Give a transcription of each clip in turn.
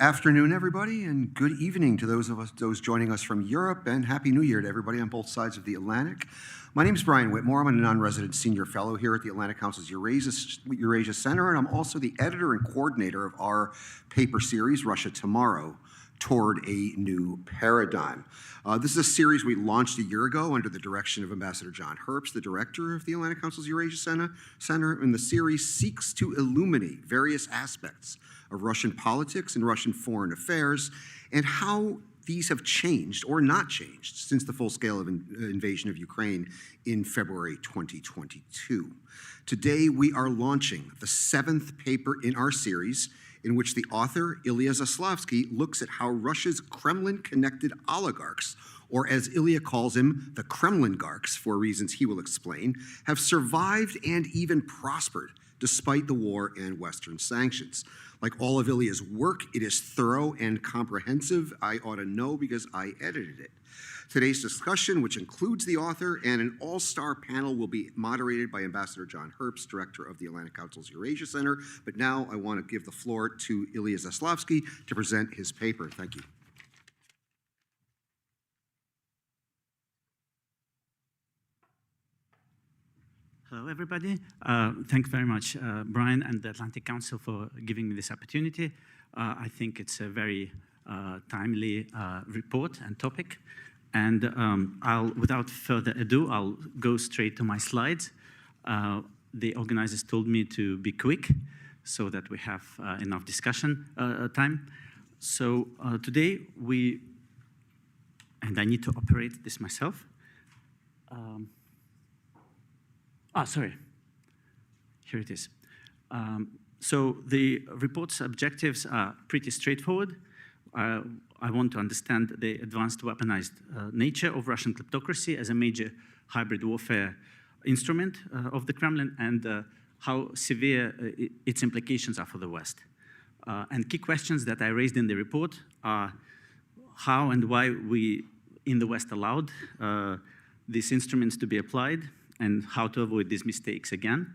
Afternoon, everybody, and good evening to those joining us from Europe, and Happy New Year to everybody on both sides of the Atlantic. My name is Brian Whitmore. I'm a non-resident senior fellow here at the Atlantic Council's Eurasia Center, and I'm also the editor and coordinator of our paper series, Russia Tomorrow, Toward a New Paradigm. This is a series we launched a year ago under the direction of Ambassador John Herbst, the director of the Atlantic Council's Eurasia Center, and the series seeks to illuminate various aspects of Russian politics and Russian foreign affairs, and how these have changed or not changed since the full-scale invasion of Ukraine in February 2022. Today, we are launching the 7th paper in our series, in which the author, Ilya Zaslavsky, looks at how Russia's Kremlin-connected oligarchs, or as Ilya calls them, the kremligarchs, for reasons he will explain, have survived and even prospered despite the war and Western sanctions. Like all of Ilya's work, it is thorough and comprehensive. I ought to know because I edited it. Today's discussion, which includes the author and an all-star panel, will be moderated by Ambassador John Herbst, director of the Atlantic Council's Eurasia Center. But now I want to give the floor to Ilya Zaslavsky to present his paper. Thank you. Hello, everybody. Thanks very much, Brian and the Atlantic Council, for giving me this opportunity. I think it's a very timely report and topic. And without further ado, I'll go straight to my slides. The organizers told me to be quick so that we have enough discussion time. So today and I need to operate this myself. Sorry, here it is. So the report's objectives are pretty straightforward. I want to understand the advanced weaponized nature of Russian kleptocracy as a major hybrid warfare instrument of the Kremlin, and how severe its implications are for the West. And key questions that I raised in the report are how and why we in the West allowed these instruments to be applied, and how to avoid these mistakes again,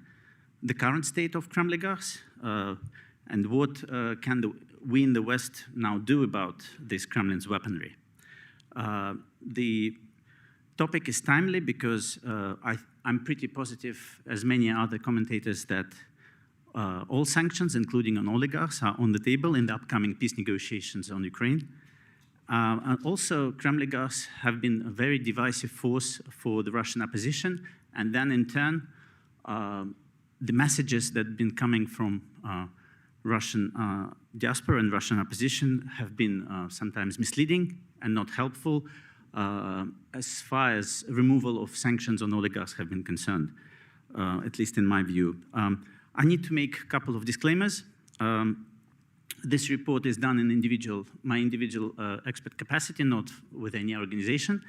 the current state of kremligarchs, and what can we in the West now do about this Kremlin's weaponry. The topic is timely because I'm pretty positive, as many other commentators, that all sanctions, including on oligarchs, are on the table in the upcoming peace negotiations on Ukraine. And also, kremligarchs have been a very divisive force for the Russian opposition, and then in turn, the messages that have been coming from Russian diaspora and Russian opposition have been sometimes misleading and not helpful as far as removal of sanctions on oligarchs have been concerned, at least in my view. I need to make a couple of disclaimers. This report is done in my individual expert capacity, not with any organization.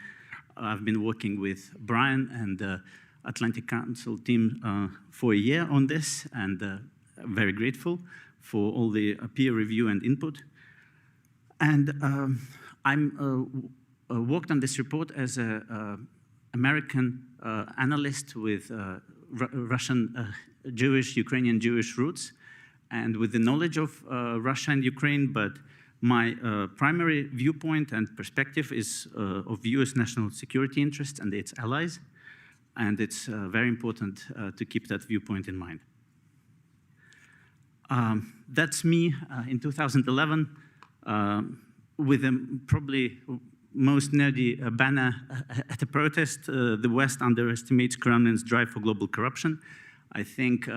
I've been working with Brian and the Atlantic Council team for a year on this, and very grateful for all the peer review and input. And I'm worked on this report as an American analyst with Russian Jewish, Ukrainian Jewish roots, and with the knowledge of Russia and Ukraine, but my primary viewpoint and perspective is of US national security interests and its allies, and it's very important to keep that viewpoint in mind. That's me in 2011 with probably most nerdy banner at a protest. The West underestimates Kremlin's drive for global corruption. I think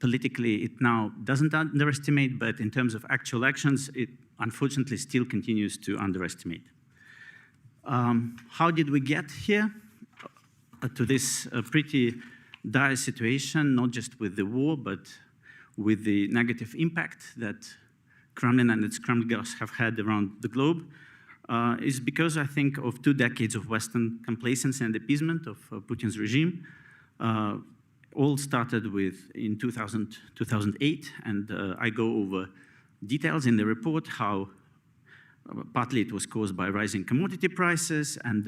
politically it now doesn't underestimate, but in terms of actual actions, it unfortunately still continues to underestimate. How did we get here? To this pretty dire situation, not just with the war, but with the negative impact that Kremlin and its kremligarchs have had around the globe, is because, I think, of 2 decades of Western complacency and appeasement of Putin's regime. All started in 2008, and I go over details in the report, how partly it was caused by rising commodity prices and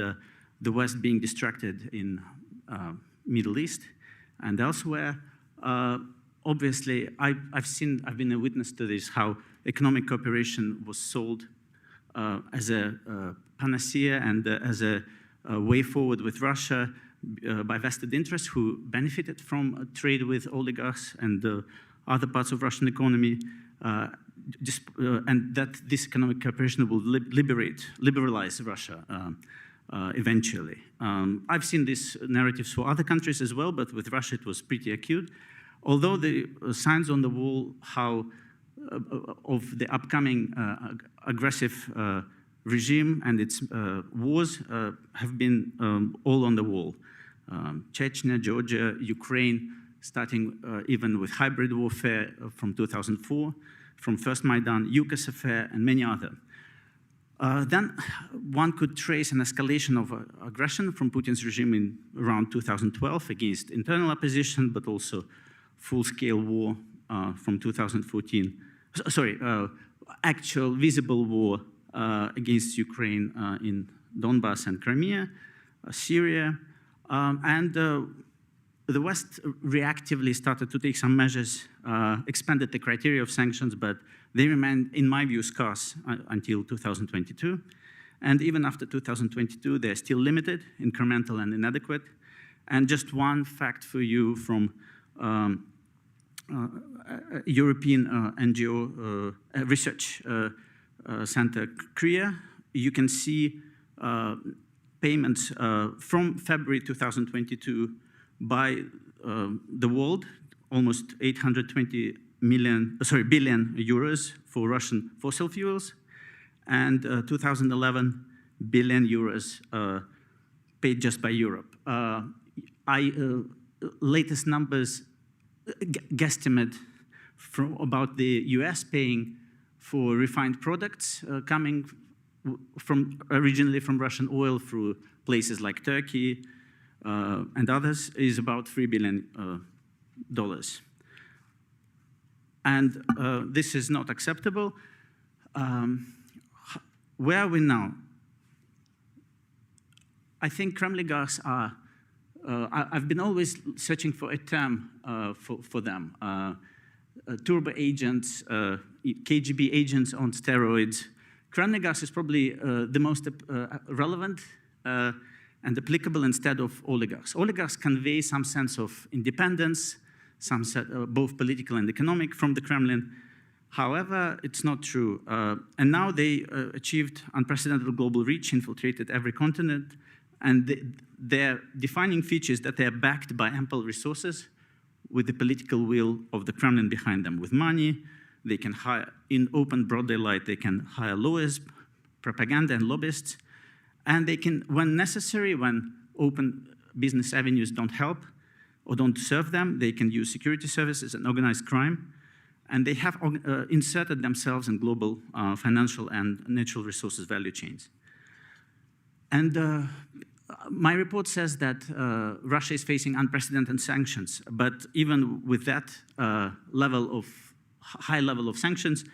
the West being distracted in Middle East and elsewhere. obviously, I've been a witness to this, how economic cooperation was sold as a panacea and as a way forward with Russia by vested interests who benefited from trade with oligarchs and other parts of Russian economy, and that this economic cooperation will liberalize Russia eventually. I've seen these narratives for other countries as well, but with Russia it was pretty acute. Although the signs on the wall of the upcoming aggressive regime and its wars have been all on the wall. Chechnya, Georgia, Ukraine, starting even with hybrid warfare from 2004, from First Maidan, Yukos affair, and many other. Then one could trace an escalation of aggression from Putin's regime in around 2012 against internal opposition, but also full-scale war from 2014. Sorry, actual visible war against Ukraine in Donbass and Crimea, Syria, and the West reactively started to take some measures, expanded the criteria of sanctions, but they remained, in my view, scarce until 2022. And even after 2022, they're still limited, incremental, and inadequate. And just one fact for you from European NGO research center, KRIA, you can see payments from February 2022 by the world, almost 820 billion euros for Russian fossil fuels, and 2011 billion euros paid just by Europe. Latest numbers guesstimate from about the US paying for refined products coming from originally from Russian oil through places like Turkey and others is about $3 billion. And this is not acceptable. Where are we now? I think kremligarchs are, I've been always searching for a term for them. Turbo agents, KGB agents on steroids. Kremligarchs is probably the most relevant and applicable instead of oligarchs. Oligarchs convey some sense of independence, some both political and economic from the Kremlin. However, it's not true. And now they achieved unprecedented global reach, infiltrated every continent, and their defining feature is that they are backed by ample resources with the political will of the Kremlin behind them. With money, they can hire, in open broad daylight, they can hire lawyers, propaganda, and lobbyists, and they can, when necessary, when open business avenues don't help or don't serve them, they can use security services and organized crime, and they have inserted themselves in global financial and natural resources value chains. And my report says that Russia is facing unprecedented sanctions, but even with that high level of sanctions,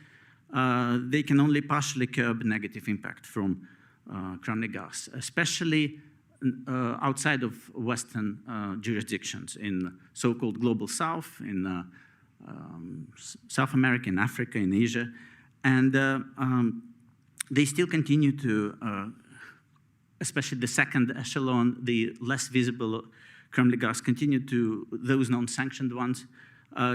they can only partially curb negative impact from kremligarchs, especially outside of Western jurisdictions in so-called global South, in South America, in Africa, in Asia, and they still continue to, especially the second echelon, the less visible kremligarchs continue to, those non-sanctioned ones,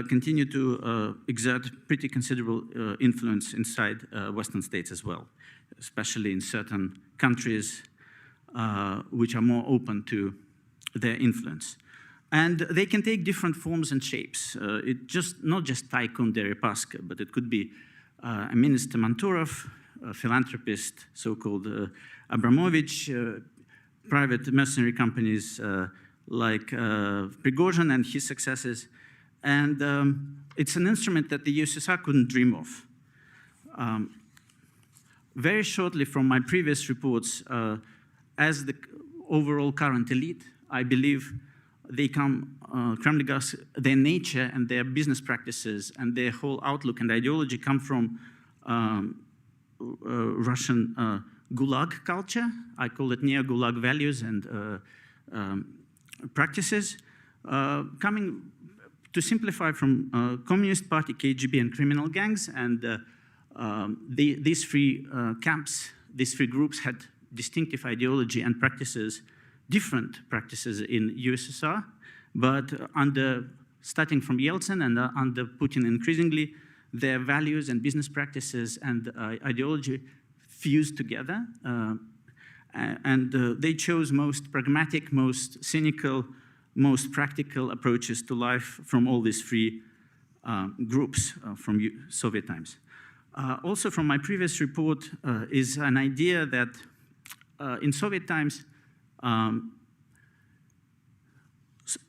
continue to exert pretty considerable influence inside Western states as well, especially in certain countries which are more open to their influence. And they can take different forms and shapes. Not just Tycoon Deripaska, but it could be a Minister Manturov, a philanthropist, so-called Abramovich, private mercenary companies like Prigozhin and his successors. And it's an instrument that the USSR couldn't dream of. Very shortly from my previous reports, as the overall current elite, I believe they come, kremligarchs, their nature and their business practices and their whole outlook and ideology come from Russian gulag culture. I call it neo-gulag values and practices, coming to simplify, from Communist Party, KGB, and criminal gangs, and these three camps, these three groups had distinctive ideology and practices, different practices in USSR, but starting from Yeltsin and under Putin increasingly, their values and business practices and ideology fused together, and they chose most pragmatic, most cynical, most practical approaches to life from all these three groups from Soviet times. Also from my previous report is an idea that in Soviet times,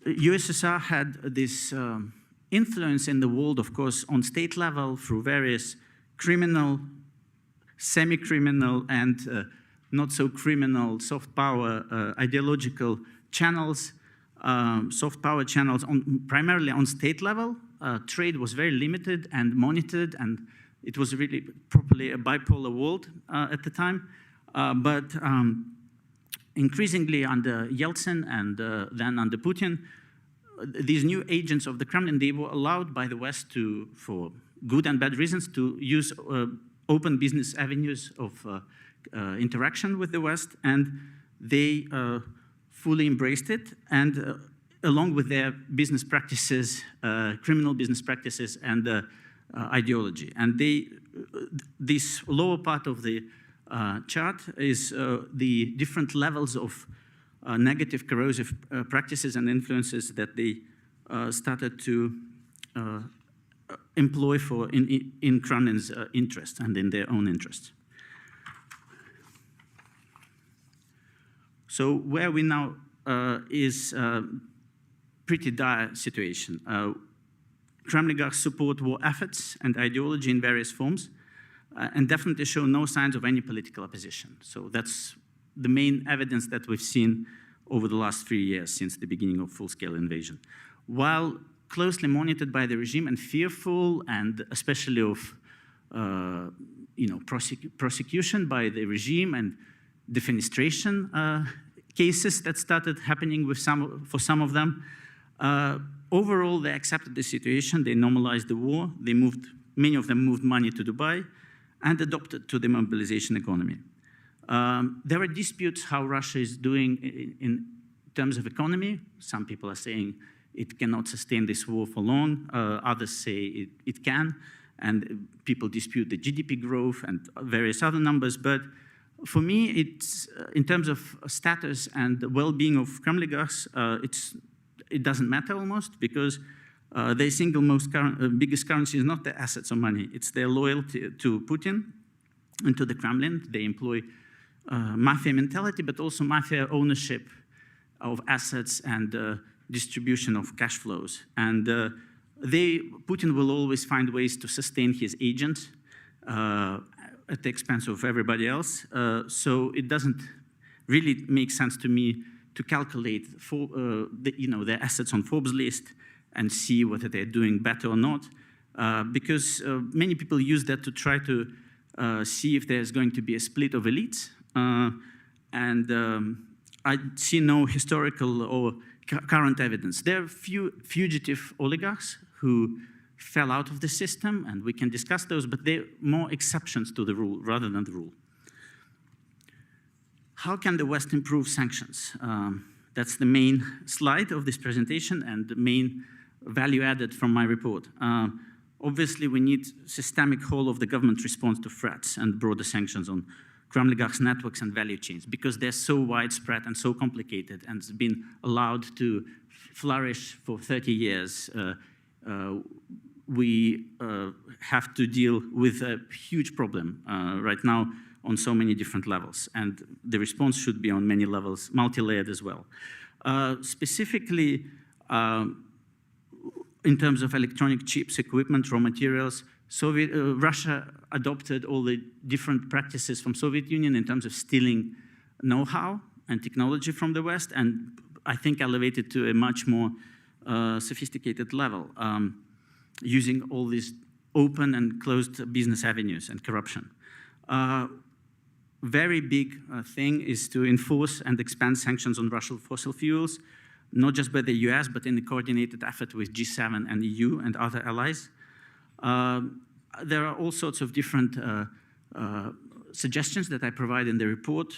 USSR had this influence in the world, of course, on state level through various criminal, semi-criminal, and not so criminal soft power ideological channels, soft power channels primarily on state level. Trade was very limited and monitored, and it was really properly a bipolar world at the time. But increasingly under Yeltsin and then under Putin, these new agents of the Kremlin, they were allowed by the West to, for good and bad reasons, to use open business avenues of interaction with the West, and they fully embraced it, and along with their business practices, criminal business practices, and ideology. And this lower part of the chart is the different levels of negative corrosive practices and influences that they started to employ in Kremlin's interest and in their own interests. So where we now is a pretty dire situation. Kremligarchs support war efforts and ideology in various forms, and definitely show no signs of any political opposition. So that's the main evidence that we've seen over the last 3 years since the beginning of full-scale invasion. While closely monitored by the regime and fearful, and especially of prosecution by the regime and defenestration cases that started happening with for some of them, overall they accepted the situation, they normalized the war, many of them moved money to Dubai, and adopted to the mobilization economy. There are disputes how Russia is doing in terms of economy. Some people are saying it cannot sustain this war for long. Others say it can, and people dispute the GDP growth and various other numbers. But for me, it's in terms of status and the well-being of Kremligarchs, it doesn't matter almost, because their single biggest currency is not their assets or money, it's their loyalty to Putin and to the Kremlin. They employ mafia mentality, but also mafia ownership of assets and distribution of cash flows. And Putin will always find ways to sustain his agents at the expense of everybody else. So it doesn't really make sense to me to calculate their assets on Forbes list and see whether they're doing better or not, because many people use that to try to see if there's going to be a split of elites. I see no historical or current evidence. There are few fugitive oligarchs who fell out of the system, and we can discuss those, but they're more exceptions to the rule rather than the rule. How can the West improve sanctions? That's the main slide of this presentation and the main value added from my report. Obviously, we need systemic whole of the government response to threats and broader sanctions on Kremligarchs networks and value chains, because they're so widespread and so complicated and it's been allowed to flourish for 30 years. We have to deal with a huge problem right now on so many different levels, and the response should be on many levels, multi-layered as well. Specifically, in terms of electronic chips, equipment, raw materials, Russia adopted all the different practices from Soviet Union in terms of stealing know-how and technology from the West, and I think elevated to a much more sophisticated level, using all these open and closed business avenues and corruption. Very big thing is to enforce and expand sanctions on Russian fossil fuels. not just by the US, but in a coordinated effort with G7 and EU and other allies. There are all sorts of different suggestions that I provide in the report.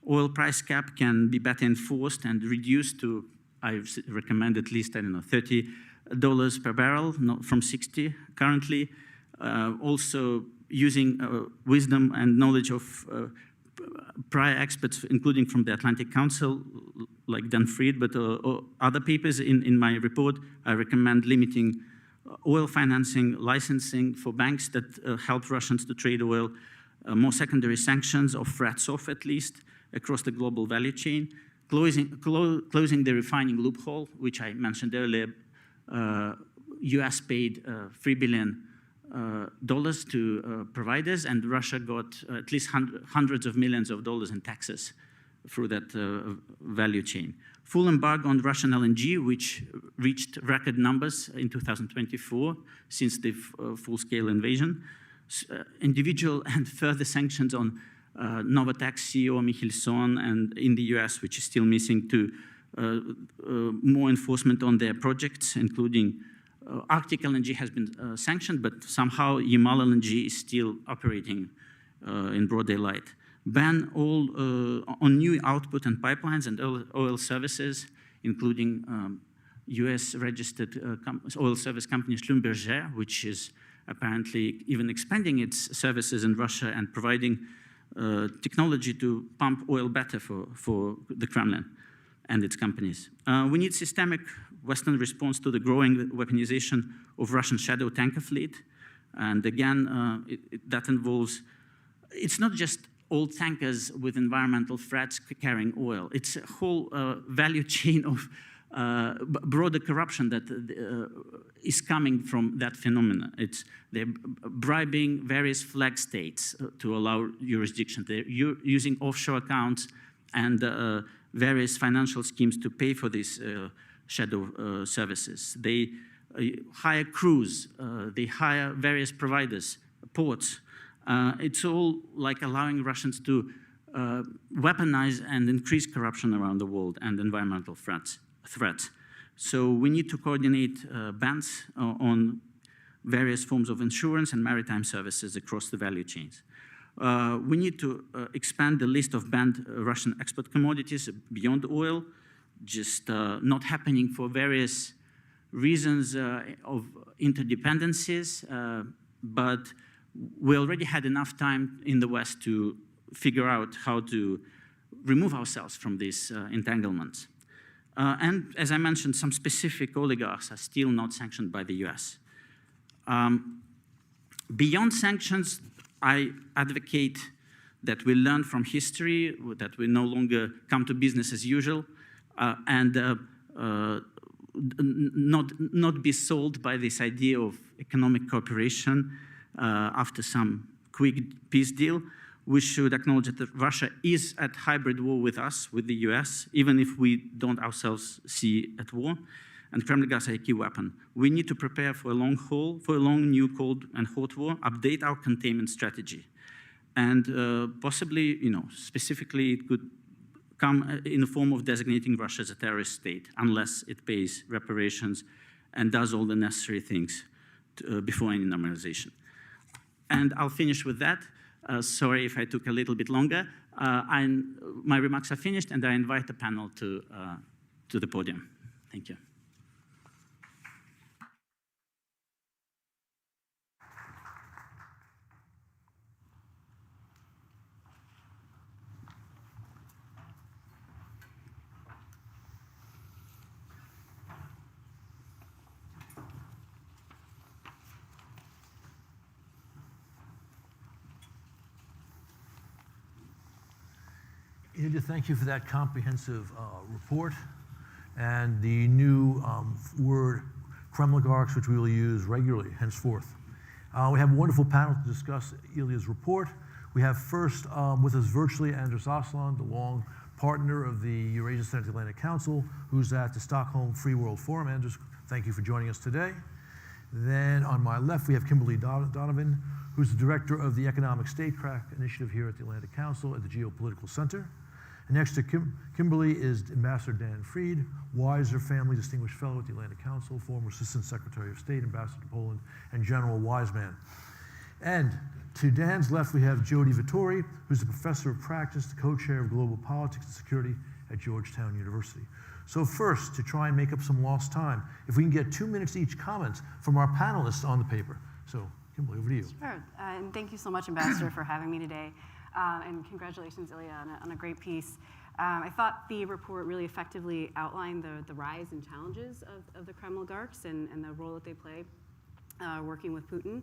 Oil price cap can be better enforced and reduced to, I recommend at least, I don't know, $30 per barrel, not from 60 currently. Also using wisdom and knowledge of prior experts, including from the Atlantic Council, like Dan Fried, but other papers in my report, I recommend limiting oil financing, licensing for banks that help Russians to trade oil, more secondary sanctions or threats off at least across the global value chain, closing the refining loophole, which I mentioned earlier. US paid $3 billion to providers, and Russia got at least hundreds of millions of dollars in taxes through that value chain. Full embargo on Russian LNG, which reached record numbers in 2024 since the full-scale invasion. Individual and further sanctions on Novatek CEO Michelson and in the US, which is still missing, to more enforcement on their projects, including Arctic LNG has been sanctioned, but somehow Yamal LNG is still operating in broad daylight. Ban all on new output and pipelines and oil services, including US-registered oil service company Schlumberger, which is apparently even expanding its services in Russia and providing technology to pump oil better for the Kremlin and its companies. We need systemic Western response to the growing weaponization of Russian shadow tanker fleet. And again, that involves, it's not just old tankers with environmental threats carrying oil. It's a whole value chain of broader corruption that is coming from that phenomenon. They're bribing various flag states to allow jurisdiction. They're using offshore accounts and various financial schemes to pay for these shadow services. They hire crews, they hire various providers, ports. It's all like allowing Russians to weaponize and increase corruption around the world and environmental threats. So we need to coordinate bans on various forms of insurance and maritime services across the value chains. We need to expand the list of banned Russian export commodities beyond oil, just not happening for various reasons of interdependencies, but we already had enough time in the West to figure out how to remove ourselves from these entanglements. And as I mentioned, some specific oligarchs are still not sanctioned by the US. Beyond sanctions, I advocate that we learn from history, that we no longer come to business as usual, and not be sold by this idea of economic cooperation after some quick peace deal. We should acknowledge that Russia is at hybrid war with us, with the US, even if we don't ourselves see at war, and kremligarchs are a key weapon. We need to prepare for a long haul, for a long new cold and hot war, update our containment strategy. And possibly, specifically it could come in the form of designating Russia as a terrorist state, unless it pays reparations and does all the necessary things before any normalization. And I'll finish with that. Sorry if I took a little bit longer. My remarks are finished, and I invite the panel to the podium. Thank you. Ilya, thank you for that comprehensive report and the new word kremligarchs, which we will use regularly henceforth. We have a wonderful panel to discuss Ilya's report. We have first with us virtually Anders Aslan, the long partner of the Eurasia Central Atlantic Council, who's at the Stockholm Free World Forum. Anders, thank you for joining us today. Then on my left, we have Kimberly Donovan, who's the director of the Economic Statecraft Initiative here at the Atlantic Council at the Geopolitical Center. And next to Kimberly is Ambassador Dan Fried, Weiser Family Distinguished Fellow at the Atlantic Council, former Assistant Secretary of State, Ambassador to Poland, and General Wiseman. And to Dan's left, we have Jody Vittori, who's a professor of practice, the co-chair of global politics and security at Georgetown University. So first, to try and make up some lost time, if we can get 2 minutes each comments from our panelists on the paper. So, Kimberly, over to you. Sure, and thank you so much, Ambassador, for having me today. And congratulations, Ilya, on a great piece. I thought the report really effectively outlined the rise and challenges of the kremligarchs and the role that they play working with Putin.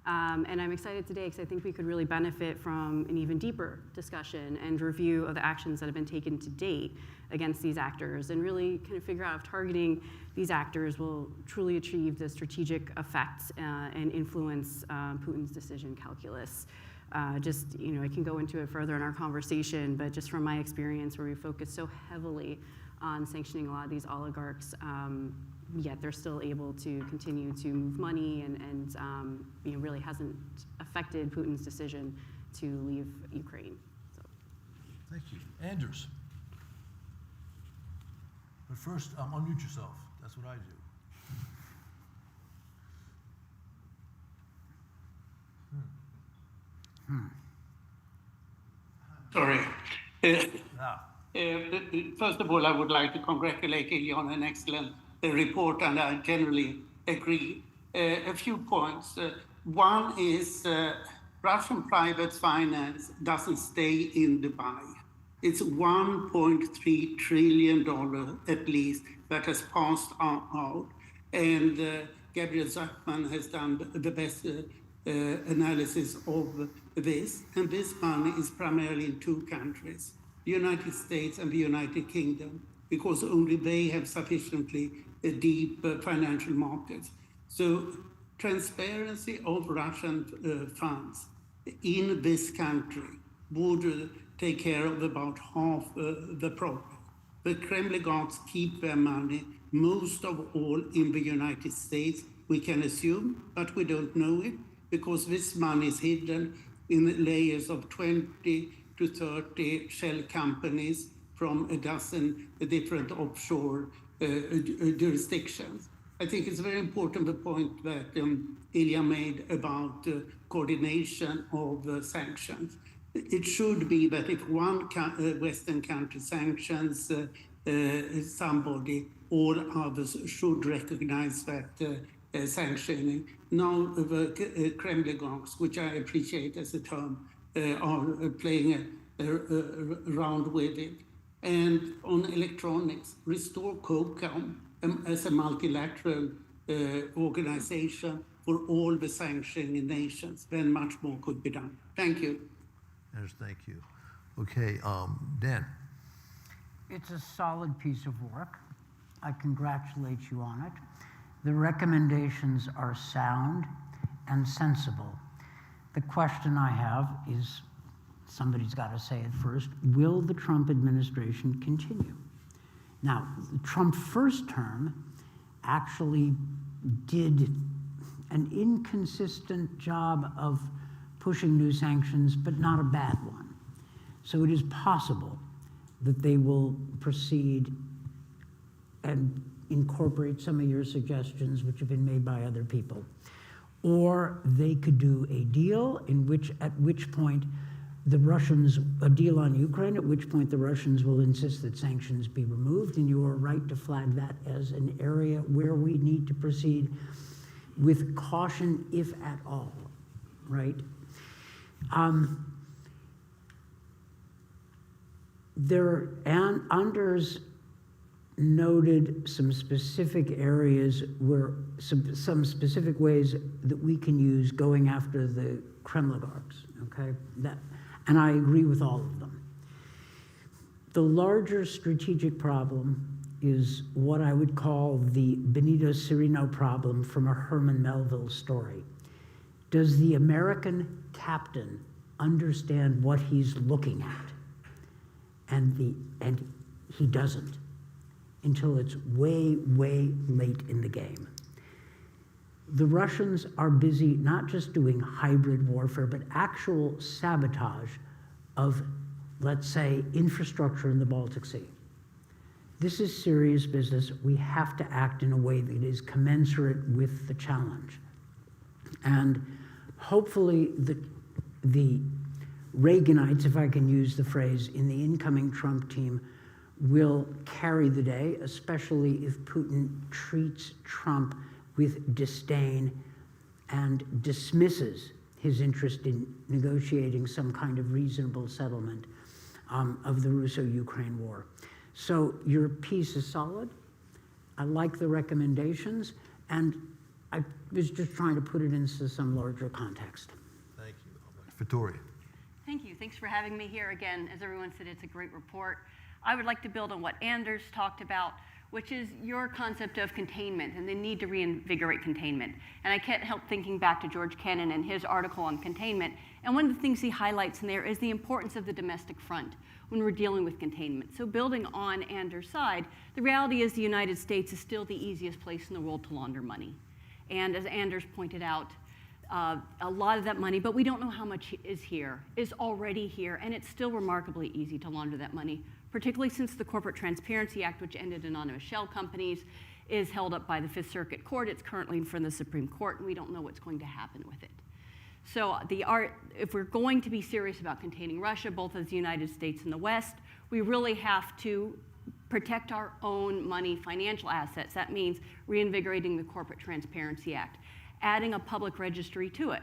And I'm excited today because I think we could really benefit from an even deeper discussion and review of the actions that have been taken to date against these actors and really kind of figure out if targeting these actors will truly achieve the strategic effects and influence Putin's decision calculus. I can go into it further in our conversation, but just from my experience where we focus so heavily on sanctioning a lot of these oligarchs, yet they're still able to continue to move money and really hasn't affected Putin's decision to leave Ukraine. So. Thank you. Anders. But first, unmute yourself. That's what I do. Sorry. First of all, I would like to congratulate Ilya on an excellent report, and I generally agree. A few points. One is Russian private finance doesn't stay in Dubai. It's $1.3 trillion at least that has passed out. And Gabriel Zucman has done the best analysis of this. And this money is primarily in two countries, the United States and the United Kingdom, because only they have sufficiently deep financial markets. So transparency of Russian funds in this country would take care of about half the problem. The kremligarchs keep their money, most of all in the United States, we can assume, but we don't know it, because this money is hidden in layers of 20 to 30 shell companies from a dozen different offshore jurisdictions. I think it's very important the point that Ilya made about coordination of sanctions. It should be that if one Western country sanctions somebody, all others should recognize that sanctioning. Now the kremligarchs, which I appreciate as a term, are playing around with it. And on electronics, restore COCOM as a multilateral organization for all the sanctioning nations. Then much more could be done. Thank you. Yes, thank you. Okay, Dan. It's a solid piece of work. I congratulate you on it. The recommendations are sound and sensible. The question I have is, somebody's got to say it first, will the Trump administration continue? Now, the Trump first term actually did an inconsistent job of pushing new sanctions, but not a bad one. So it is possible that they will proceed and incorporate some of your suggestions, which have been made by other people. Or they could do a deal at which point the Russians, a deal on Ukraine, at which point the Russians will insist that sanctions be removed, and you are right to flag that as an area where we need to proceed with caution, if at all, right? Anders noted some specific areas where, some specific ways that we can use going after the kremligarchs, okay? And I agree with all of them. The larger strategic problem is what I would call the Benito Cirino problem from a Herman Melville story. Does the American captain understand what he's looking at? And he doesn't until it's way, way late in the game. The Russians are busy not just doing hybrid warfare, but actual sabotage of let's say, infrastructure in the Baltic Sea. This is serious business. We have to act in a way that is commensurate with the challenge. And hopefully the Reaganites, if I can use the phrase, in the incoming Trump team will carry the day, especially if Putin treats Trump with disdain and dismisses his interest in negotiating some kind of reasonable settlement of the Russo-Ukraine war. So your piece is solid. I like the recommendations, and I was just trying to put it into some larger context. Thank you. Vittoria. Thank you. Thanks for having me here again. As everyone said, it's a great report. I would like to build on what Anders talked about, which is your concept of containment and the need to reinvigorate containment. And I can't help thinking back to George Kennan and his article on containment. And one of the things he highlights in there is the importance of the domestic front when we're dealing with containment. So building on Anders' side, the reality is the United States is still the easiest place in the world to launder money. And as Anders pointed out, a lot of that money, but we don't know how much is already here, and it's still remarkably easy to launder that money, particularly since the Corporate Transparency Act, which ended anonymous shell companies, is held up by the Fifth Circuit Court. It's currently in front of the Supreme Court, and we don't know what's going to happen with it. So if we're going to be serious about containing Russia, both as the United States and the West, we really have to protect our own money, financial assets. That means reinvigorating the Corporate Transparency Act, adding a public registry to it,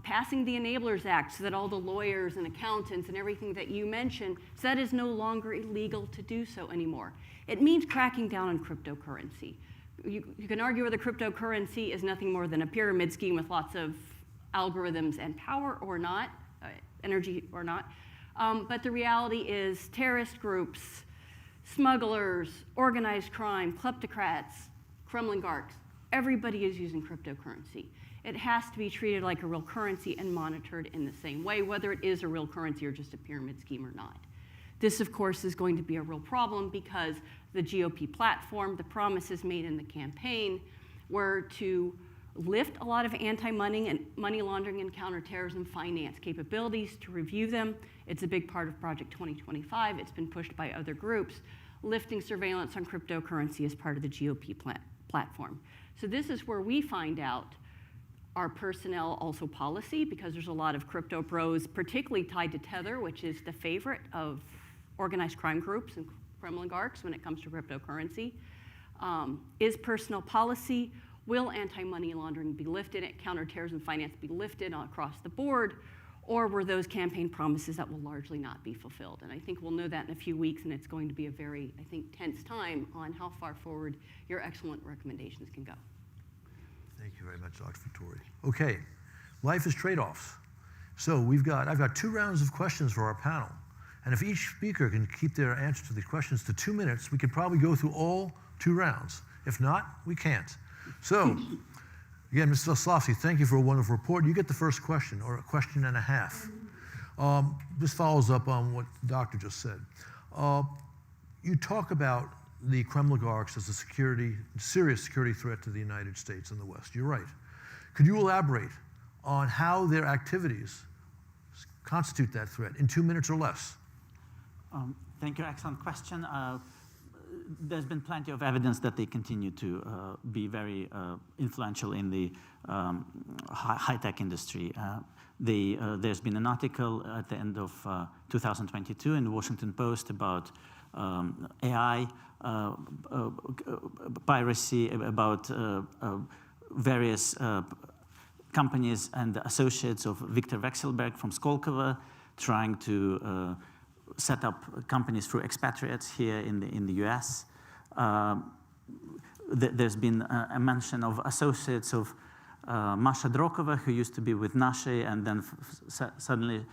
passing the Enablers Act so that all the lawyers and accountants and everything that you mentioned, so that is no longer illegal to do so anymore. It means cracking down on cryptocurrency. You can argue whether cryptocurrency is nothing more than a pyramid scheme with lots of algorithms and power or not, energy or not. But the reality is terrorist groups, smugglers, organized crime, kleptocrats, kremligarchs, everybody is using cryptocurrency. It has to be treated like a real currency and monitored in the same way, whether it is a real currency or just a pyramid scheme or not. This, of course, is going to be a real problem because the GOP platform, the promises made in the campaign, were to lift a lot of anti-money and money laundering and counterterrorism finance capabilities, to review them. It's a big part of Project 2025. It's been pushed by other groups. Lifting surveillance on cryptocurrency as part of the GOP platform. So this is where we find out our personnel also policy, because there's a lot of crypto pros, particularly tied to Tether, which is the favorite of organized crime groups and kremligarchs when it comes to cryptocurrency. Is personnel policy, will anti-money laundering be lifted, counterterrorism finance be lifted across the board, or were those campaign promises that will largely not be fulfilled? And I think we'll know that in a few weeks, and it's going to be a very, I think, tense time on how far forward your excellent recommendations can go. Thank you very much, Dr. Vittori. Okay, life is trade-offs. So I've got 2 rounds of questions for our panel. And if each speaker can keep their answer to the questions to 2 minutes, we could probably go through all 2 rounds. If not, we can't. So, again, Mr. Oslovsky, thank you for a wonderful report. You get the first question, or a question and a half. This follows up on what the doctor just said. You talk about the kremligarchs as a serious security threat to the United States and the West. You're right. Could you elaborate on how their activities constitute that threat in 2 minutes or less? Thank you. Excellent question. There's been plenty of evidence that they continue to be very influential in the high-tech industry. There's been an article at the end of 2022 in the Washington Post about AI piracy, about various companies and associates of Viktor Vekselberg from Skolkovo trying to set up companies through expatriates here in the US. There's been a mention of associates of Masha Drokova, who used to be with Nashe and then suddenly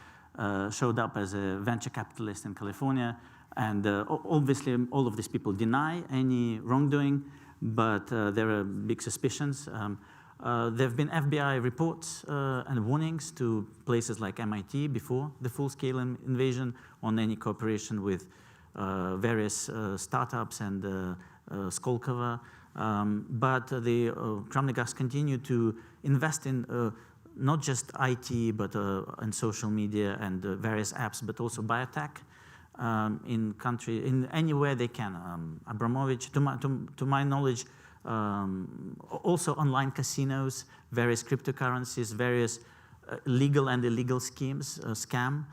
showed up as a venture capitalist in California. And obviously, all of these people deny any wrongdoing, but there are big suspicions. There have been FBI reports and warnings to places like MIT before the full-scale invasion on any cooperation with various startups and Skolkovo. But the kremligarchs continue to invest in not just IT, but and social media and various apps, but also biotech in anywhere they can. Abramovich, to my knowledge, also online casinos, various cryptocurrencies, various legal and illegal schemes, scam.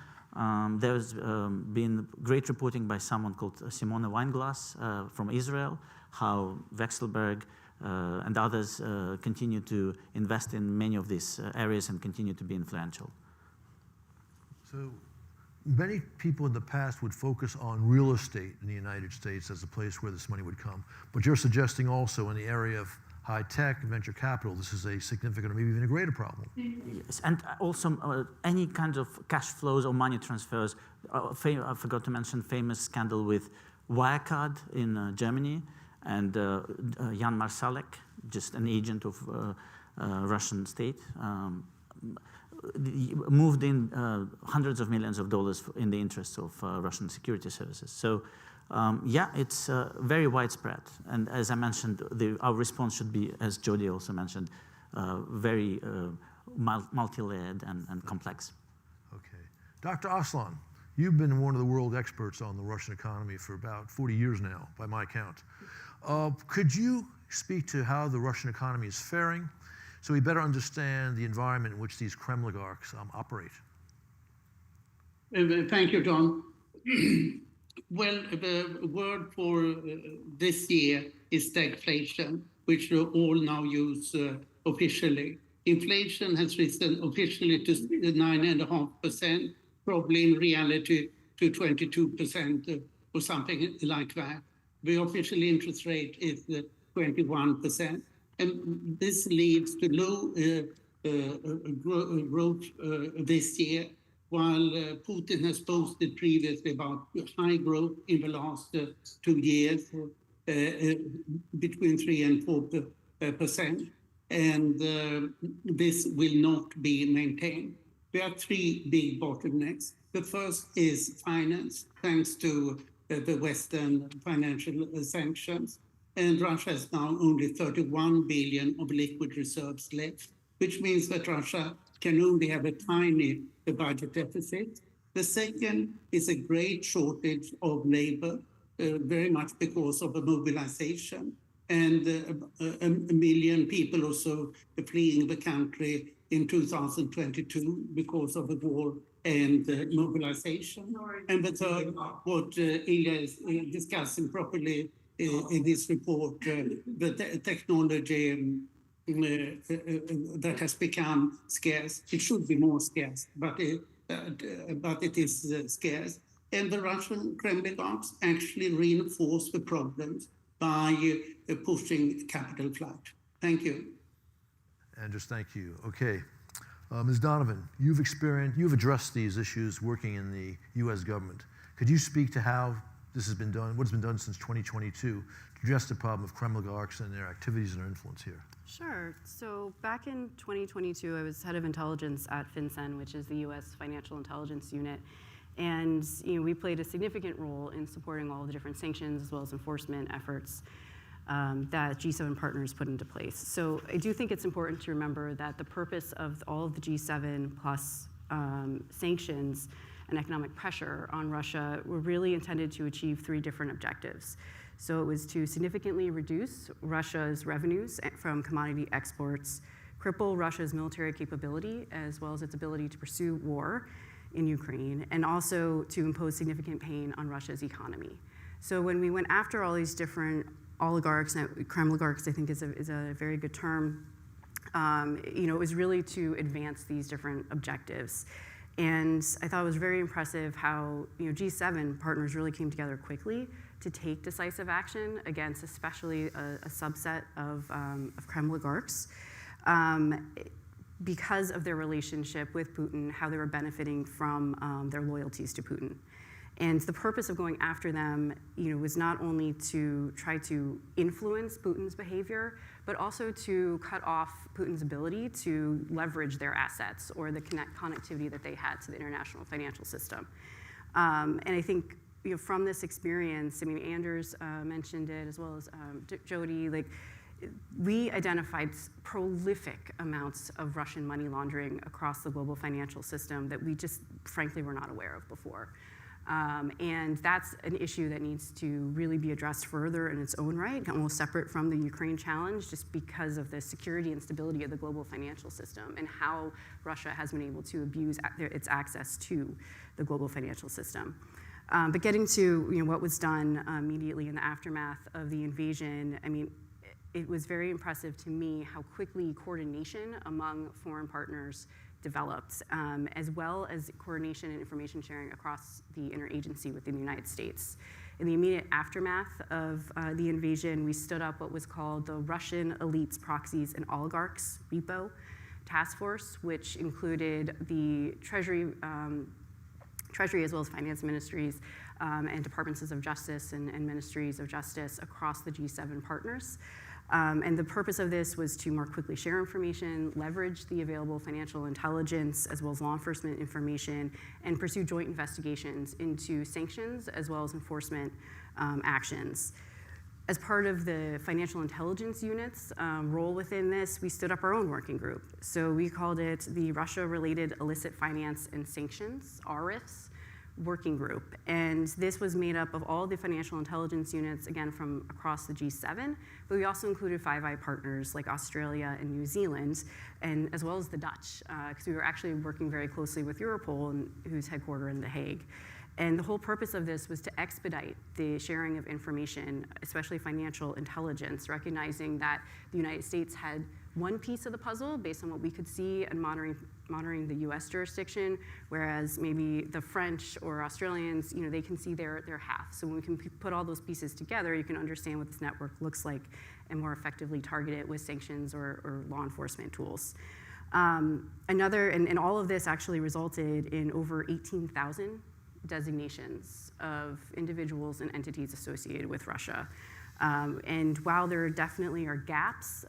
There's been great reporting by someone called Simone Weinglass from Israel, how Vexelberg and others continue to invest in many of these areas and continue to be influential. So many people in the past would focus on real estate in the United States as a place where this money would come. But you're suggesting also in the area of high tech and venture capital, this is a significant or maybe even a greater problem. Yes, and also any kind of cash flows or money transfers. I forgot to mention famous scandal with Wirecard in Germany, and Jan Marsalek, just an agent of Russian state, moved in hundreds of millions of dollars in the interests of Russian security services. So yeah, it's very widespread. And as I mentioned, our response should be, as Jody also mentioned, very multi-layered and complex. Okay. Dr. Aslan, you've been one of the world experts on the Russian economy for about 40 years now, by my count. Could you speak to how the Russian economy is faring so we better understand the environment in which these kremligarchs operate? Thank you, John. Well, the word for this year is stagflation, which we all now use officially. Inflation has risen officially to 9.5%, probably in reality to 22% or something like that. The official interest rate is 21%. And this leads to low growth this year, while Putin has boasted previously about high growth in the last 2 years, between 3 and 4%. And this will not be maintained. There are 3 big bottlenecks. The first is finance, thanks to the Western financial sanctions. And Russia has now only 31 billion of liquid reserves left, which means that Russia can only have a tiny budget deficit. The second is a great shortage of labor, very much because of the mobilization, and a million people or so fleeing the country in 2022 because of the war and mobilization. And the third, what Ilya is discussing properly in this report, the technology that has become scarce. It should be more scarce, but it is scarce. And the Russian kremligarchs actually reinforce the problems by pushing capital flight. Thank you. Anders, thank you. Okay. Ms. Donovan, you've addressed these issues working in the U.S. government. Could you speak to how this has been done, what has been done since 2022 to address the problem of kremligarchs and their activities and their influence here? Sure. So back in 2022, I was head of intelligence at FinCEN, which is the U.S. financial intelligence unit. And we played a significant role in supporting all the different sanctions as well as enforcement efforts that G7 partners put into place. So I do think it's important to remember that the purpose of all of the G7 plus sanctions and economic pressure on Russia were really intended to achieve 3 different objectives. So it was to significantly reduce Russia's revenues from commodity exports, cripple Russia's military capability, as well as its ability to pursue war in Ukraine, and also to impose significant pain on Russia's economy. So when we went after all these different oligarchs, kremligarchs I think is a very good term, it was really to advance these different objectives. And I thought it was very impressive how G7 partners really came together quickly to take decisive action against especially a subset of kremligarchs because of their relationship with Putin, how they were benefiting from their loyalties to Putin. And the purpose of going after them was not only to try to influence Putin's behavior, but also to cut off Putin's ability to leverage their assets or the connectivity that they had to the international financial system. And I think from this experience, Anders mentioned it as well as Jody, we identified prolific amounts of Russian money laundering across the global financial system that we just, frankly, were not aware of before. And that's an issue that needs to really be addressed further in its own right, almost separate from the Ukraine challenge, just because of the security and stability of the global financial system and how Russia has been able to abuse its access to the global financial system. But getting to what was done immediately in the aftermath of the invasion, I mean, it was very impressive to me how quickly coordination among foreign partners developed, as well as coordination and information sharing across the interagency within the United States. In the immediate aftermath of the invasion, we stood up what was called the Russian Elites, Proxies, and Oligarchs Repo Task Force, which included the Treasury as well as finance ministries and departments of justice and ministries of justice across the G7 partners. And the purpose of this was to more quickly share information, leverage the available financial intelligence as well as law enforcement information, and pursue joint investigations into sanctions as well as enforcement actions. As part of the financial intelligence unit's role within this, we stood up our own working group. So we called it the Russia-Related Illicit Finance and Sanctions, RIFs, working group. And this was made up of all the financial intelligence units, again, from across the G7, but we also included Five Eyes partners like Australia and New Zealand, and as well as the Dutch, because we were actually working very closely with Europol, who's headquartered in The Hague. And the whole purpose of this was to expedite the sharing of information, especially financial intelligence, recognizing that the United States had one piece of the puzzle based on what we could see and monitoring the US jurisdiction, whereas maybe the French or Australians, they can see their half. So when we can put all those pieces together, you can understand what this network looks like and more effectively target it with sanctions or law enforcement tools. And all of this actually resulted in over 18,000 designations of individuals and entities associated with Russia. And while there definitely are gaps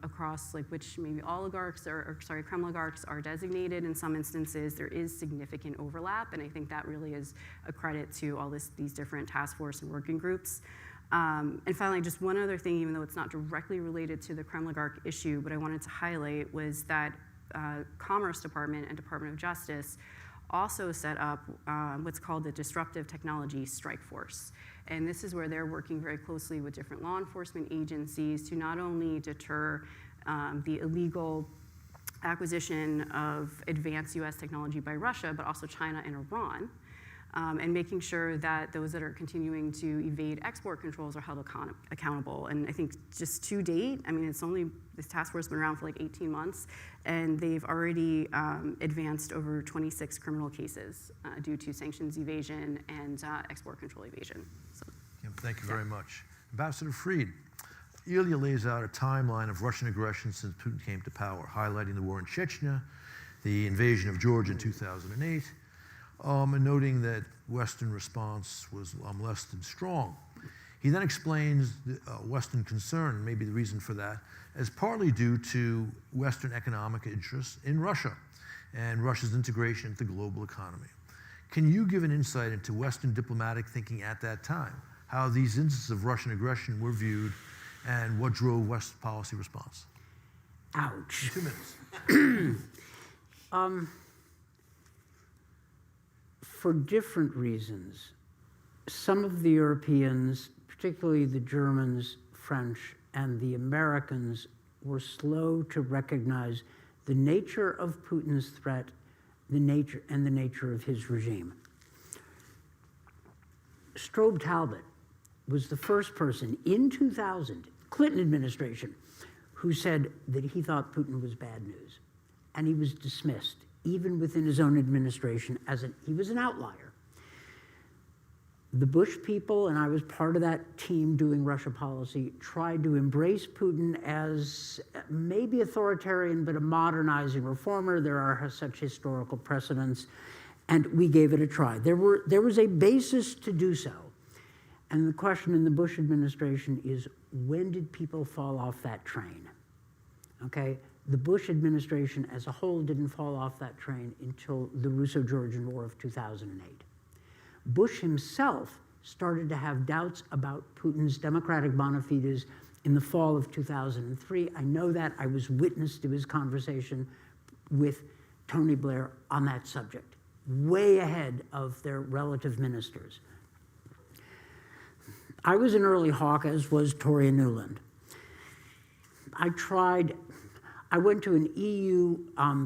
across which maybe oligarchs kremligarchs are designated in some instances, there is significant overlap, and I think that really is a credit to all these different task force and working groups. And finally, just one other thing, even though it's not directly related to the kremligarch issue, but I wanted to highlight was that Commerce Department and Department of Justice also set up what's called the Disruptive Technology Strike Force. And this is where they're working very closely with different law enforcement agencies to not only deter the illegal acquisition of advanced US technology by Russia, but also China and Iran, and making sure that those that are continuing to evade export controls are held accountable. And I think just to date, I mean, this task force has been around for 18 months, and they've already advanced over 26 criminal cases due to sanctions evasion and export control evasion. So, Kim, thank you very much. Ambassador Fried, Ilya lays out a timeline of Russian aggression since Putin came to power, highlighting the war in Chechnya, the invasion of Georgia in 2008, and noting that Western response was less than strong. He then explains the Western concern, maybe the reason for that, as partly due to Western economic interests in Russia and Russia's integration into the global economy. Can you give an insight into Western diplomatic thinking at that time, how these instances of Russian aggression were viewed, and what drove West's policy response? Ouch. 2 minutes. For different reasons, some of the Europeans, particularly the Germans, French, and the Americans, were slow to recognize the nature of Putin's threat, the nature of his regime. Strobe Talbot was the first person in 2000, Clinton administration, who said that he thought Putin was bad news. And he was dismissed, even within his own administration, he was an outlier. The Bush people, and I was part of that team doing Russia policy, tried to embrace Putin as maybe authoritarian, but a modernizing reformer. There are such historical precedents, and we gave it a try. There was a basis to do so. And the question in the Bush administration is, when did people fall off that train? Okay? The Bush administration as a whole didn't fall off that train until the Russo-Georgian War of 2008. Bush himself started to have doubts about Putin's democratic bona fides in the fall of 2003. I know that. I was witness to his conversation with Tony Blair on that subject, way ahead of their relative ministers. I was an early hawk, as was Toria Nuland. I went to an EU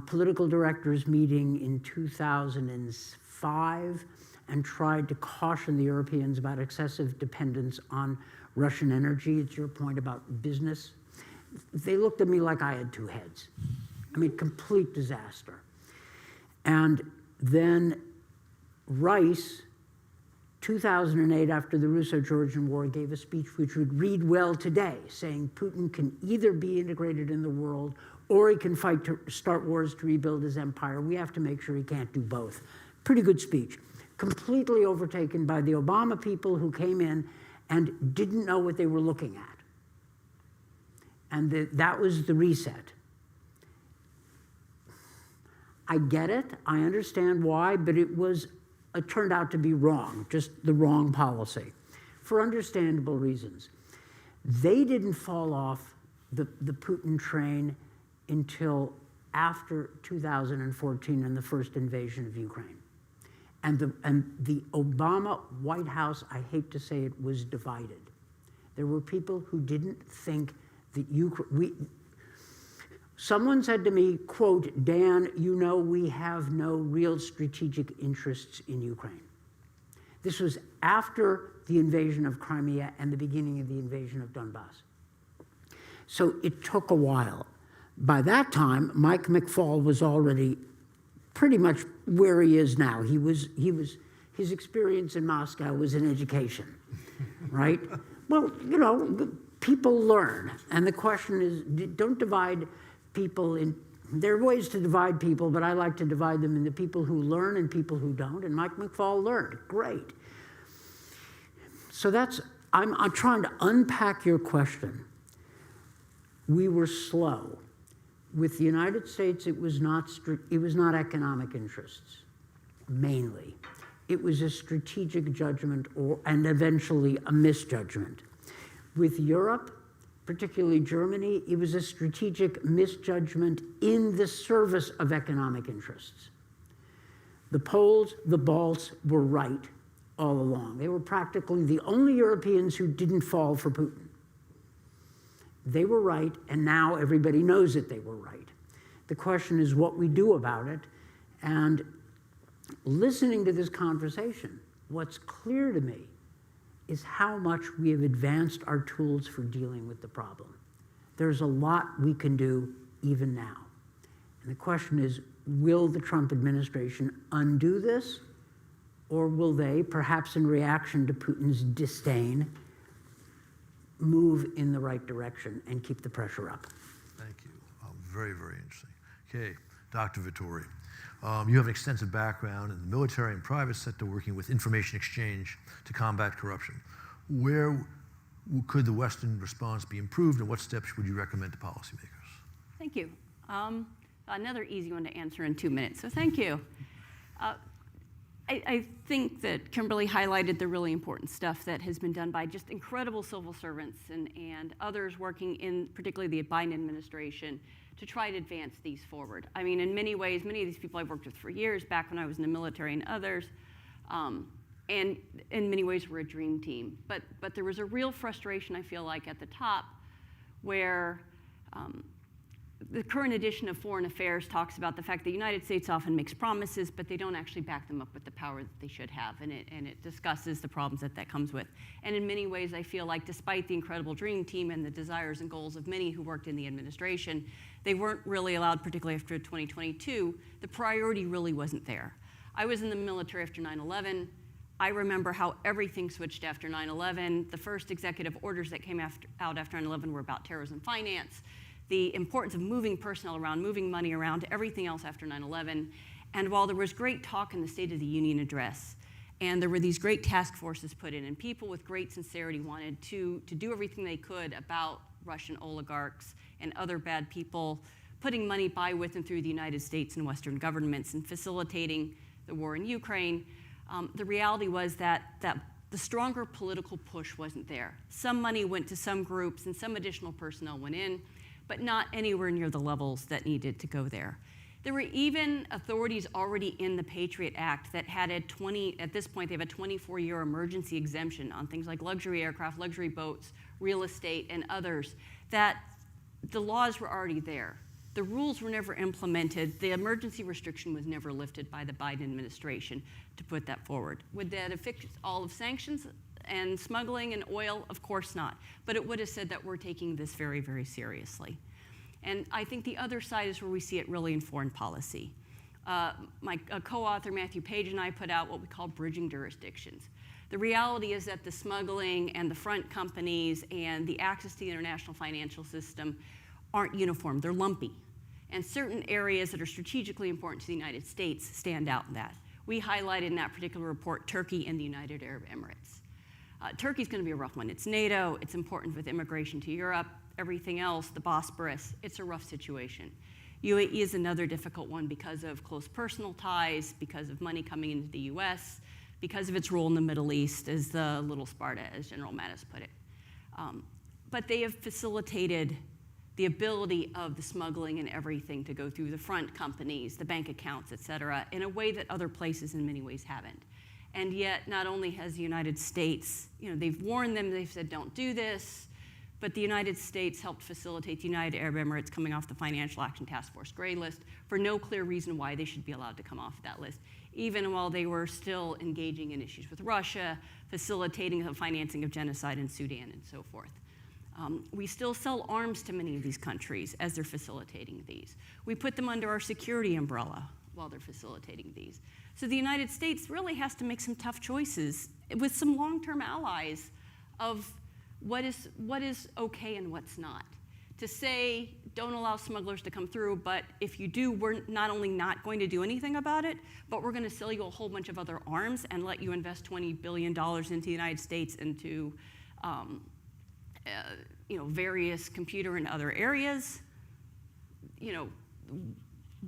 political directors meeting in 2005 and tried to caution the Europeans about excessive dependence on Russian energy. It's your point about business. They looked at me like I had two heads. I mean, complete disaster. And then Rice, 2008, after the Russo-Georgian War, gave a speech which would read well today, saying Putin can either be integrated in the world or he can fight to start wars to rebuild his empire. We have to make sure he can't do both. Pretty good speech. Completely overtaken by the Obama people who came in and didn't know what they were looking at. And that was the reset. I get it. I understand why, but it turned out to be wrong, just the wrong policy, for understandable reasons. They didn't fall off the Putin train until after 2014 and the first invasion of Ukraine. And the Obama White House, I hate to say it, was divided. There were people who didn't think that someone said to me, quote, Dan, you know we have no real strategic interests in Ukraine. This was after the invasion of Crimea and the beginning of the invasion of Donbass. So it took a while. By that time, Mike McFaul was already pretty much where he is now. His experience in Moscow was an education, right? Well, you know, people learn. And the question is, don't divide people in, there are ways to divide people, but I like to divide them into people who learn and people who don't. And Mike McFaul learned, great. So I'm trying to unpack your question. We were slow. With the United States, it was not economic interests, mainly. It was a strategic judgment and eventually a misjudgment. With Europe, particularly Germany, it was a strategic misjudgment in the service of economic interests. The Poles, the Balts were right all along. They were practically the only Europeans who didn't fall for Putin. They were right, and now everybody knows that they were right. The question is what we do about it. And listening to this conversation, what's clear to me is how much we have advanced our tools for dealing with the problem. There's a lot we can do even now. And the question is, will the Trump administration undo this? Or will they, perhaps in reaction to Putin's disdain, move in the right direction and keep the pressure up? Thank you. Very, very interesting. Okay, Dr. Vittori, you have an extensive background in the military and private sector working with information exchange to combat corruption. Where could the Western response be improved, and what steps would you recommend to policymakers? Thank you. Another easy one to answer in 2 minutes, so thank you. I think that Kimberly highlighted the really important stuff that has been done by just incredible civil servants and others working in particularly the Biden administration to try to advance these forward. I mean, in many ways, many of these people I've worked with for years, back when I was in the military and others, and in many ways were a dream team. But there was a real frustration, I feel like, at the top where the current edition of Foreign Affairs talks about the fact that the United States often makes promises, but they don't actually back them up with the power that they should have, and it discusses the problems that comes with. And in many ways, I feel like despite the incredible dream team and the desires and goals of many who worked in the administration, they weren't really allowed, particularly after 2022, the priority really wasn't there. I was in the military after 9/11. I remember how everything switched after 9/11. The first executive orders that came out after 9/11 were about terrorism finance, the importance of moving personnel around, moving money around, everything else after 9/11. And while there was great talk in the State of the Union address, and there were these great task forces put in, and people with great sincerity wanted to do everything they could about Russian oligarchs and other bad people, putting money by, with, and through the United States and Western governments and facilitating the war in Ukraine, the reality was that the stronger political push wasn't there. Some money went to some groups and some additional personnel went in, but not anywhere near the levels that needed to go there. There were even authorities already in the Patriot Act that had at this point, they have a 24-year emergency exemption on things like luxury aircraft, luxury boats, real estate, and others, that the laws were already there. The rules were never implemented. The emergency restriction was never lifted by the Biden administration to put that forward. Would that have fixed all of sanctions and smuggling and oil? Of course not. But it would have said that we're taking this very, very seriously. And I think the other side is where we see it really in foreign policy. My co-author, Matthew Page, and I put out what we call bridging jurisdictions. The reality is that the smuggling and the front companies and the access to the international financial system aren't uniform. They're lumpy. And certain areas that are strategically important to the United States stand out in that. We highlighted in that particular report Turkey and the United Arab Emirates. Turkey's going to be a rough one. It's NATO. It's important with immigration to Europe. Everything else, the Bosporus, it's a rough situation. UAE is another difficult one because of close personal ties, because of money coming into the US, because of its role in the Middle East as the little Sparta, as General Mattis put it. But they have facilitated the ability of the smuggling and everything to go through the front companies, the bank accounts, et cetera, in a way that other places in many ways haven't. And yet, not only has the United States, they've warned them, they've said, don't do this, but the United States helped facilitate the United Arab Emirates coming off the Financial Action Task Force gray list for no clear reason why they should be allowed to come off that list, even while they were still engaging in issues with Russia, facilitating the financing of genocide in Sudan, and so forth. We still sell arms to many of these countries as they're facilitating these. We put them under our security umbrella while they're facilitating these. So the United States really has to make some tough choices with some long-term allies of what is okay and what's not. To say, don't allow smugglers to come through, but if you do, we're not only not going to do anything about it, but we're going to sell you a whole bunch of other arms and let you invest $20 billion into the United States into various computer and other areas.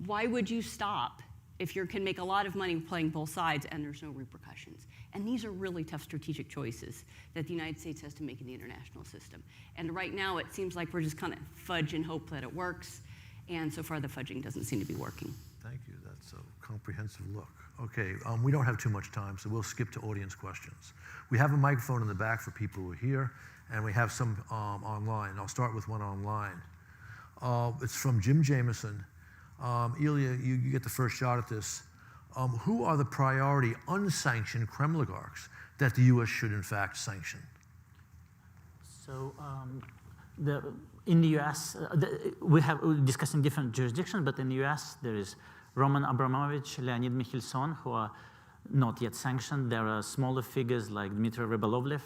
Why would you stop if you can make a lot of money playing both sides and there's no repercussions? And these are really tough strategic choices that the United States has to make in the international system. And right now, it seems like we're just kind of fudge and hope that it works. And so far, the fudging doesn't seem to be working. Thank you. That's a comprehensive look. Okay, we don't have too much time, so we'll skip to audience questions. We have a microphone in the back for people who are here, and we have some online. I'll start with one online. It's from Jim Jameson. Ilya, you get the first shot at this. Who are the priority unsanctioned kremligarchs that the U.S. should in fact sanction? So in the U.S., we're discussing different jurisdictions, but in the U.S. there is Roman Abramovich, Leonid Mikhelson, who are not yet sanctioned. There are smaller figures like Dmitry Rybolovlev.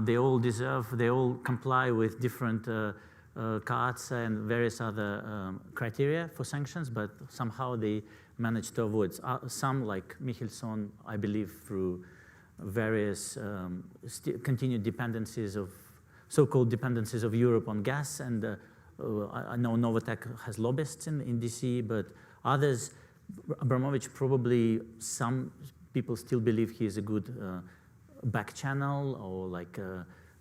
They all comply with different cards and various other criteria for sanctions, but somehow they managed to avoid. Some, like Mikhelson, I believe, through various continued dependencies of, so-called dependencies of Europe on gas, and I know Novatek has lobbyists in DC, but others, Abramovich probably, some people still believe he is a good back channel, or like,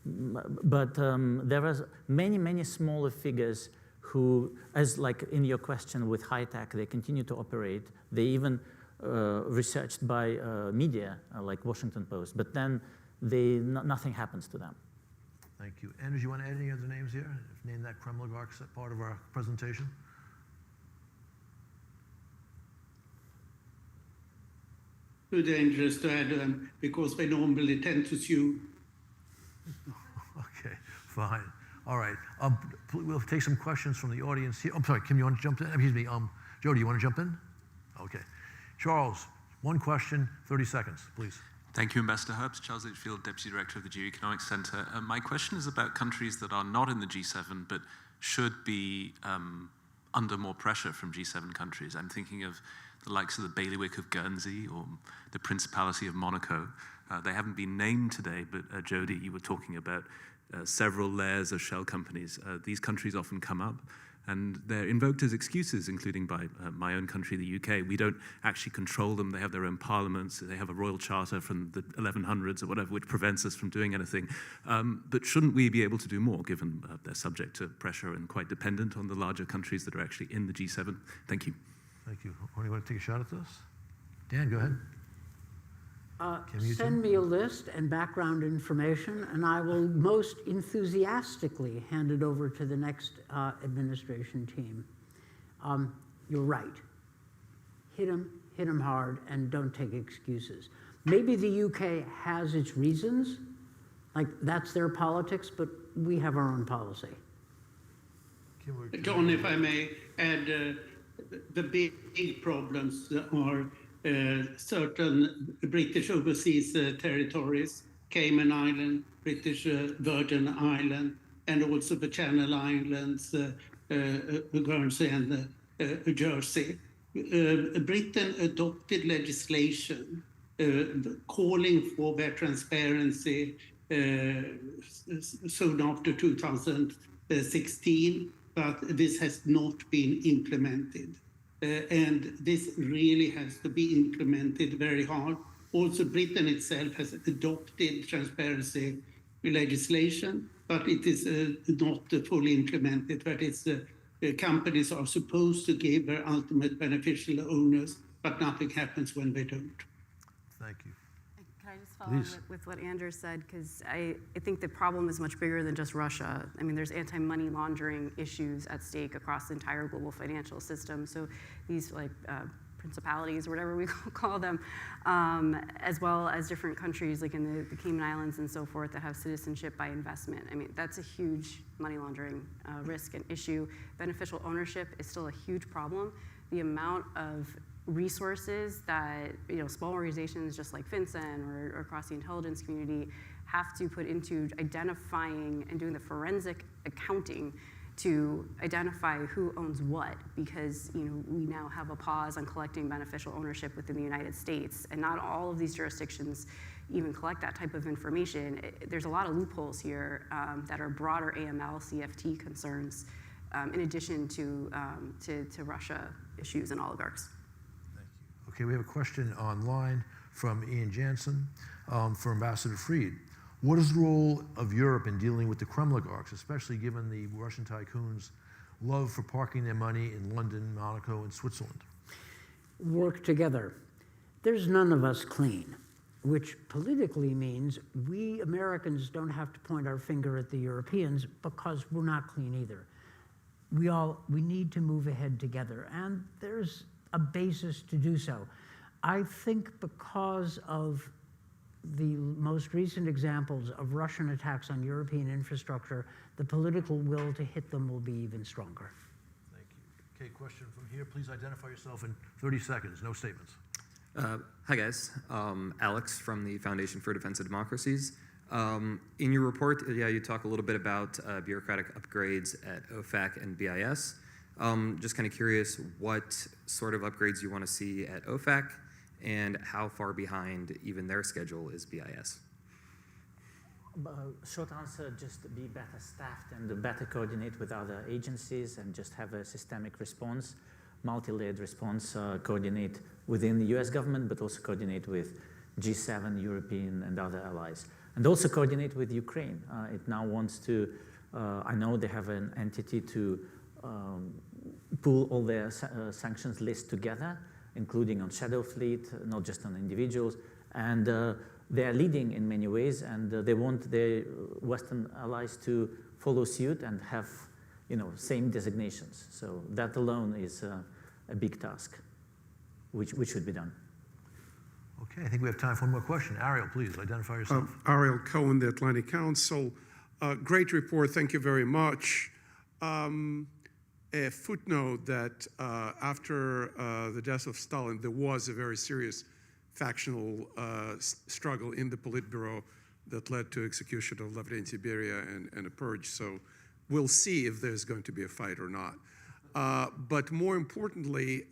but there are many smaller figures who, as like in your question with high tech, they continue to operate. They even researched by media like Washington Post, but then nothing happens to them. Thank you. Anders, you want to add any other names here? Name that kremligarchs as part of our presentation. Too dangerous to add them because they normally tend to sue. Okay, fine. All right. We'll take some questions from the audience here. I'm sorry, Kim, you want to jump in? Excuse me. Joe, do you want to jump in? Okay. Charles, one question, 30 seconds, please. Thank you, Ambassador Herbst. Charles Litchfield, Deputy Director of the Geoeconomics Center. My question is about countries that are not in the G7 but should be under more pressure from G7 countries. I'm thinking of the likes of the bailiwick of Guernsey or the Principality of Monaco. They haven't been named today, but Jody, you were talking about several layers of shell companies. These countries often come up. And they're invoked as excuses, including by my own country, the UK. We don't actually control them. They have their own parliaments. They have a royal charter from the 1100s or whatever, which prevents us from doing anything. But shouldn't we be able to do more, given they're subject to pressure and quite dependent on the larger countries that are actually in the G7? Thank you. Thank you. Anyone want to take a shot at this? Dan, go ahead. Kim, you Send too? me a list and background information, and I will most enthusiastically hand it over to the next administration team. You're right. Hit them hard, and don't take excuses. Maybe the UK has its reasons, like that's their politics, but we have our own policy. John, if I may add, the big problems are certain British overseas territories, Cayman Island, British Virgin Island, and also the Channel Islands, Guernsey and Jersey. Britain adopted legislation calling for their transparency soon after 2016, but this has not been implemented. And this really has to be implemented very hard. Also, Britain itself has adopted transparency legislation, but it is not fully implemented. That is, companies are supposed to give their ultimate beneficial owners, but nothing happens when they don't. Thank you. Can I just follow on with what Anders said? Because I think the problem is much bigger than just Russia. I mean, there's anti-money laundering issues at stake across the entire global financial system. So these principalities, or whatever we call them, as well as different countries like in the Cayman Islands and so forth that have citizenship by investment. I mean, that's a huge money laundering risk and issue. Beneficial ownership is still a huge problem. The amount of resources that small organizations just like FinCEN or across the intelligence community have to put into identifying and doing the forensic accounting to identify who owns what, because we now have a pause on collecting beneficial ownership within the United States, and not all of these jurisdictions even collect that type of information. There's a lot of loopholes here that are broader AML, CFT concerns, in addition to Russia issues and oligarchs. Okay, we have a question online from Ian Jansen for Ambassador Fried. What is the role of Europe in dealing with the kremligarchs, especially given the Russian tycoons' love for parking their money in London, Monaco, and Switzerland? Work together. There's none of us clean, which politically means we Americans don't have to point our finger at the Europeans because we're not clean either. We need to move ahead together, and there's a basis to do so. I think because of the most recent examples of Russian attacks on European infrastructure, the political will to hit them will be even stronger. Thank you. Okay, question from here. Please identify yourself in 30 seconds, no statements. Hi guys, Alex from the Foundation for Defense of Democracies. In your report, you talk a little bit about bureaucratic upgrades at OFAC and BIS. Just kind of curious what sort of upgrades you want to see at OFAC and how far behind even their schedule is BIS. Short answer, just be better staffed and better coordinate with other agencies and just have a systemic response, multi-layered response, coordinate within the US government, but also coordinate with G7, European and other allies. And also coordinate with Ukraine. It now wants to, I know they have an entity to pull all their sanctions list together, including on shadow fleet, not just on individuals. And they are leading in many ways, and they want their Western allies to follow suit and have, same designations. So that alone is a big task, which should be done. Okay, I think we have time for one more question. Ariel, please identify yourself. Ariel Cohen, the Atlantic Council. Great report, thank you very much. A footnote that after the death of Stalin, there was a very serious factional struggle in the Politburo that led to execution of Lavrentiy Beria and a purge. So we'll see if there's going to be a fight or not. But more importantly,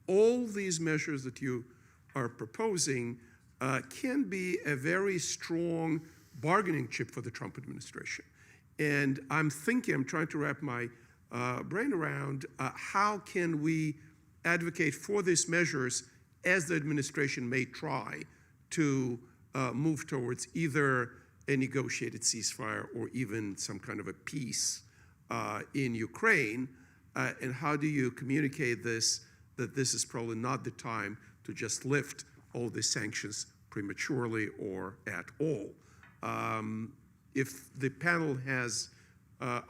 all these measures that you are proposing can be a very strong bargaining chip for the Trump administration. And I'm trying to wrap my brain around how can we advocate for these measures as the administration may try to move towards either a negotiated ceasefire or even some kind of a peace in Ukraine, and how do you communicate this, that this is probably not the time to just lift all the sanctions prematurely or at all. If the panel has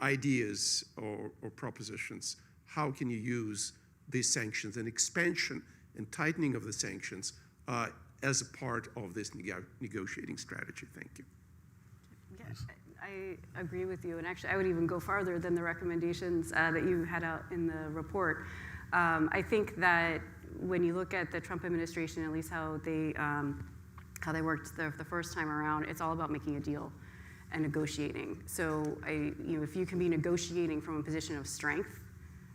ideas or propositions, how can you use these sanctions and expansion and tightening of the sanctions as a part of this negotiating strategy? Thank you. Yeah, I agree with you, and actually I would even go farther than the recommendations that you had out in the report. I think that when you look at the Trump administration, at least how they worked the first time around, it's all about making a deal and negotiating. So if you can be negotiating from a position of strength,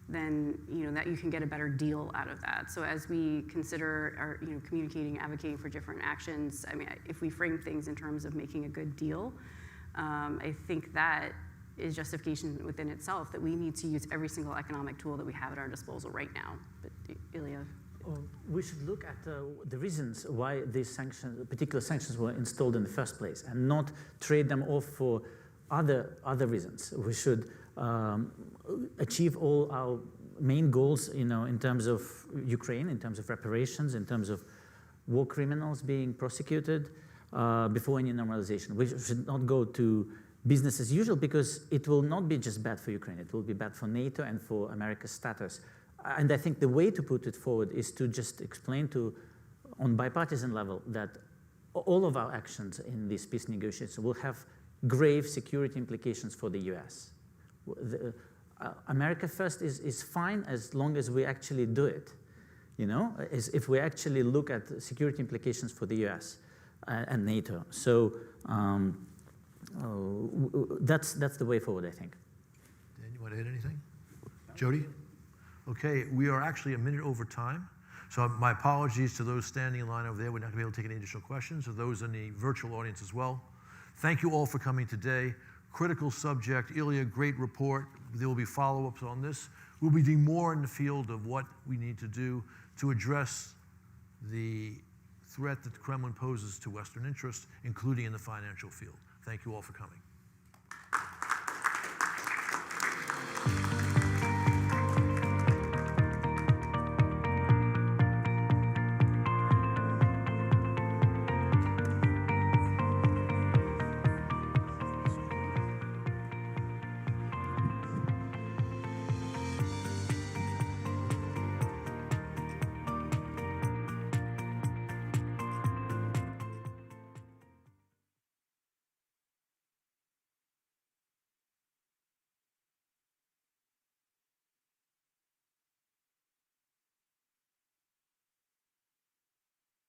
then that you can get a better deal out of that. So as we consider our communicating, advocating for different actions, I mean, if we frame things in terms of making a good deal, I think that is justification within itself that we need to use every single economic tool that we have at our disposal right now. But Ilya. We should look at the reasons why these sanctions, particular sanctions, were installed in the first place, and not trade them off for other reasons. We should achieve all our main goals, in terms of Ukraine, in terms of reparations, in terms of war criminals being prosecuted before any normalization. We should not go to business as usual, because it will not be just bad for Ukraine. It will be bad for NATO and for America's status. And I think the way to put it forward is to just explain on bipartisan level, that all of our actions in these peace negotiations will have grave security implications for the US. America first is fine as long as we actually do it. If we actually look at security implications for the US and NATO. So that's the way forward, I think. Dan, you want to add anything? Jody? Okay, we are actually a minute over time. So my apologies to those standing in line over there. We're not going to be able to take any additional questions, or those in the virtual audience as well. Thank you all for coming today. Critical subject. Ilya, great report. There will be follow-ups on this. We'll be doing more in the field of what we need to do to address the threat that the Kremlin poses to Western interests, including in the financial field. Thank you all for coming.